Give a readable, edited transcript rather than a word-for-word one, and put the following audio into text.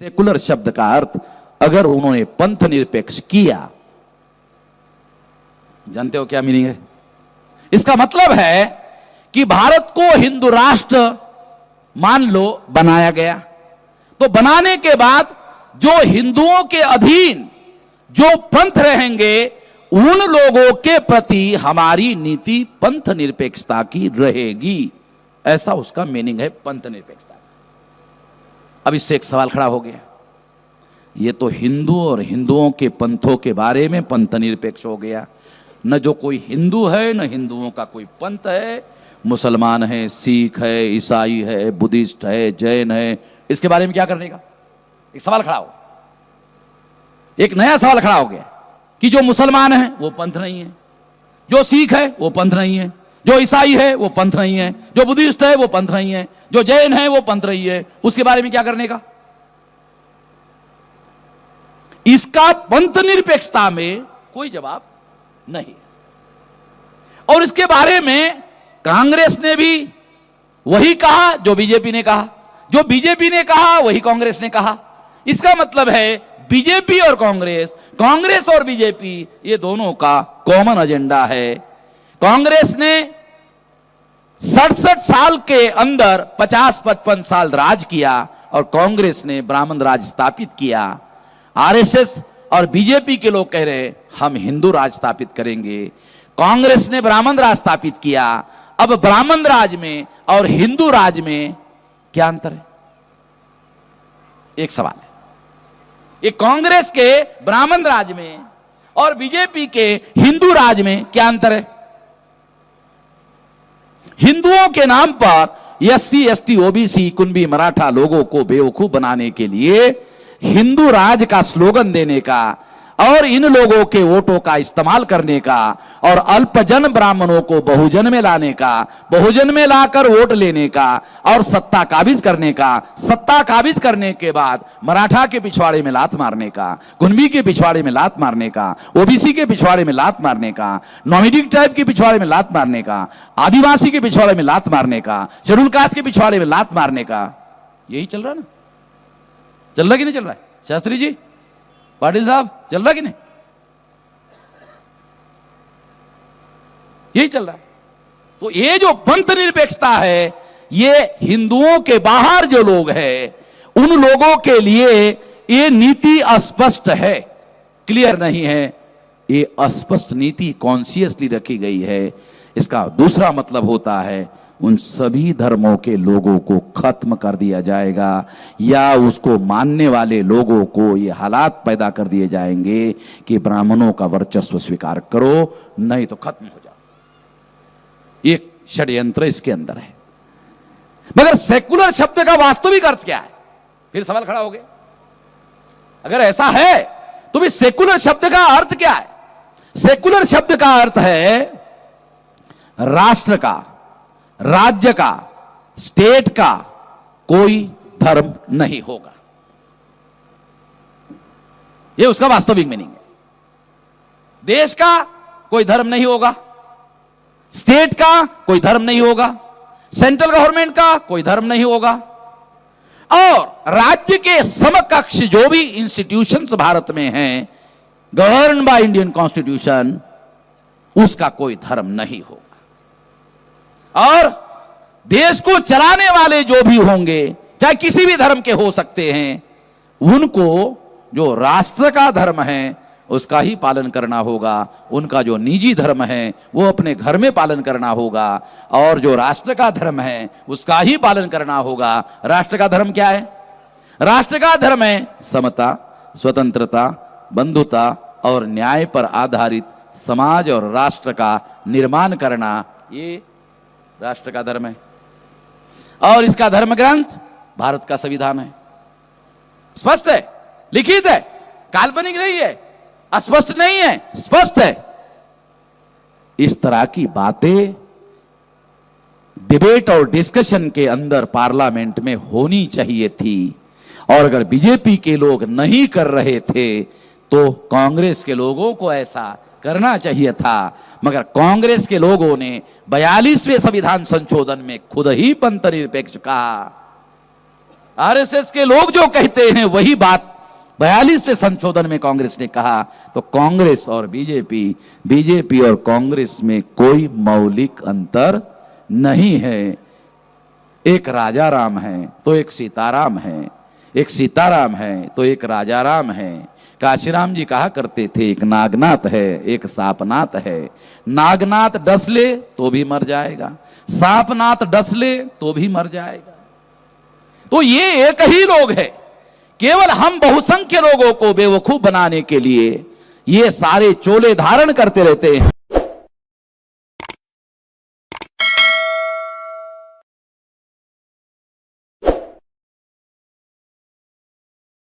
Secular शब्द का अर्थ अगर उन्होंने पंथ निरपेक्ष किया, जानते हो क्या मीनिंग है? इसका मतलब है कि भारत को हिंदू राष्ट्र मान लो बनाया गया, तो बनाने के बाद जो हिंदुओं के अधीन जो पंथ रहेंगे उन लोगों के प्रति हमारी नीति पंथ निरपेक्षता की रहेगी, ऐसा उसका मीनिंग है पंथ निरपेक्षता। अब इससे एक सवाल खड़ा हो गया, ये तो हिंदू और हिंदुओं के पंथों के बारे में पंथ निरपेक्ष हो गया, न जो कोई हिंदू है न हिंदुओं का कोई पंथ है, मुसलमान है, सिख है, ईसाई है, बुद्धिस्ट है, जैन है, इसके बारे में क्या करने का? एक सवाल खड़ा हो, एक नया सवाल खड़ा हो गया कि जो मुसलमान है वो पंथ नहीं है, जो सिख है वो पंथ नहीं है, जो ईसाई है वो पंथ नहीं है, जो बुद्धिस्ट है वो पंथ नहीं है, जो जैन है वो पंथ नहीं है, उसके बारे में क्या करने का? इसका पंथ निरपेक्षता में कोई जवाब नहीं। और इसके बारे में कांग्रेस ने भी वही कहा जो बीजेपी ने कहा, जो बीजेपी ने कहा वही कांग्रेस ने कहा। इसका मतलब है बीजेपी और कांग्रेस, कांग्रेस और बीजेपी, ये दोनों का कॉमन एजेंडा है। कांग्रेस ने 67 साल के अंदर 50-55 साल राज किया और कांग्रेस ने ब्राह्मण राज स्थापित किया। आरएसएस और बीजेपी के लोग कह रहे हम हिंदू राज स्थापित करेंगे, कांग्रेस ने ब्राह्मण राज स्थापित किया। अब ब्राह्मण राज में और हिंदू राज में क्या अंतर है? एक सवाल है। ये कांग्रेस के ब्राह्मण राज में और बीजेपी के हिंदू राज में क्या अंतर है? हिंदुओं के नाम पर एससी, एसटी, ओबीसी, कुनबी, मराठा लोगों को बेवकूफ बनाने के लिए हिंदू राज का स्लोगन देने का और इन लोगों के वोटों का इस्तेमाल करने का और अल्पजन ब्राह्मणों को बहुजन में लाने का, बहुजन में लाकर वोट लेने का और सत्ता काबिज करने का, सत्ता काबिज करने के बाद मराठा के पिछवाड़े में लात मारने का, कुनबी के पिछवाड़े में लात मारने का, ओबीसी के पिछवाड़े में लात मारने का, नॉमिडिक टाइप के पिछवाड़े में लात मारने का, आदिवासी के पिछवाड़े में लात मारने का, शेड्यूल कास्ट के पिछवाड़े में लात मारने का, यही चल रहा ना? चल रहा कि नहीं चल रहा है? शास्त्री जी, पाटिल साहब, चल रहा कि नहीं? यही चल रहा है। तो ये जो पंथ निरपेक्षता है, ये हिंदुओं के बाहर जो लोग हैं उन लोगों के लिए ये नीति अस्पष्ट है, क्लियर नहीं है। ये अस्पष्ट नीति कॉन्शियसली रखी गई है। इसका दूसरा मतलब होता है उन सभी धर्मों के लोगों को खत्म कर दिया जाएगा या उसको मानने वाले लोगों को ये हालात पैदा कर दिए जाएंगे कि ब्राह्मणों का वर्चस्व स्वीकार करो, नहीं तो खत्म हो जाओ। एक षड्यंत्र इसके अंदर है। मगर सेकुलर शब्द का वास्तविक अर्थ क्या है? फिर सवाल खड़ा हो गया, अगर ऐसा है तो भी सेकुलर शब्द का अर्थ क्या है? सेकुलर शब्द का अर्थ है राष्ट्र का, राज्य का, स्टेट का कोई धर्म नहीं होगा, यह उसका वास्तविक मीनिंग है। देश का कोई धर्म नहीं होगा, स्टेट का कोई धर्म नहीं होगा, सेंट्रल गवर्नमेंट का कोई धर्म नहीं होगा, और राज्य के समकक्ष जो भी इंस्टीट्यूशंस भारत में हैं गवर्न बाय इंडियन कॉन्स्टिट्यूशन, उसका कोई धर्म नहीं होगा। और देश को चलाने वाले जो भी होंगे, चाहे किसी भी धर्म के हो सकते हैं, उनको जो राष्ट्र का धर्म है उसका ही पालन करना होगा। उनका जो निजी धर्म है वो अपने घर में पालन करना होगा, और जो राष्ट्र का धर्म है उसका ही पालन करना होगा। राष्ट्र का धर्म क्या है? राष्ट्र का धर्म है समता, स्वतंत्रता, बंधुता और न्याय पर आधारित समाज और राष्ट्र का निर्माण करना, ये राष्ट्र का धर्म है। और इसका धर्म ग्रंथ भारत का संविधान है। स्पष्ट है, लिखित है, काल्पनिक नहीं है, अस्पष्ट नहीं है, स्पष्ट है। इस तरह की बातें डिबेट और डिस्कशन के अंदर पार्लियामेंट में होनी चाहिए थी, और अगर बीजेपी के लोग नहीं कर रहे थे तो कांग्रेस के लोगों को ऐसा करना चाहिए था। मगर कांग्रेस के लोगों ने 42वें संविधान संशोधन में खुद ही पंथ निरपेक्ष कहा। आरएसएस के लोग जो कहते हैं वही बात 42वें संशोधन में कांग्रेस ने कहा। तो कांग्रेस और बीजेपी और कांग्रेस में कोई मौलिक अंतर नहीं है। एक राजा राम है तो एक सीताराम है, एक सीताराम है तो एक राजा राम है। काशीराम जी कहा करते थे एक नागनाथ है एक सापनाथ है। नागनाथ डस ले तो भी मर जाएगा, सापनाथ डस ले तो भी मर जाएगा। तो ये एक ही लोग है। केवल हम बहुसंख्य लोगों को बेवकूफ बनाने के लिए ये सारे चोले धारण करते रहते हैं।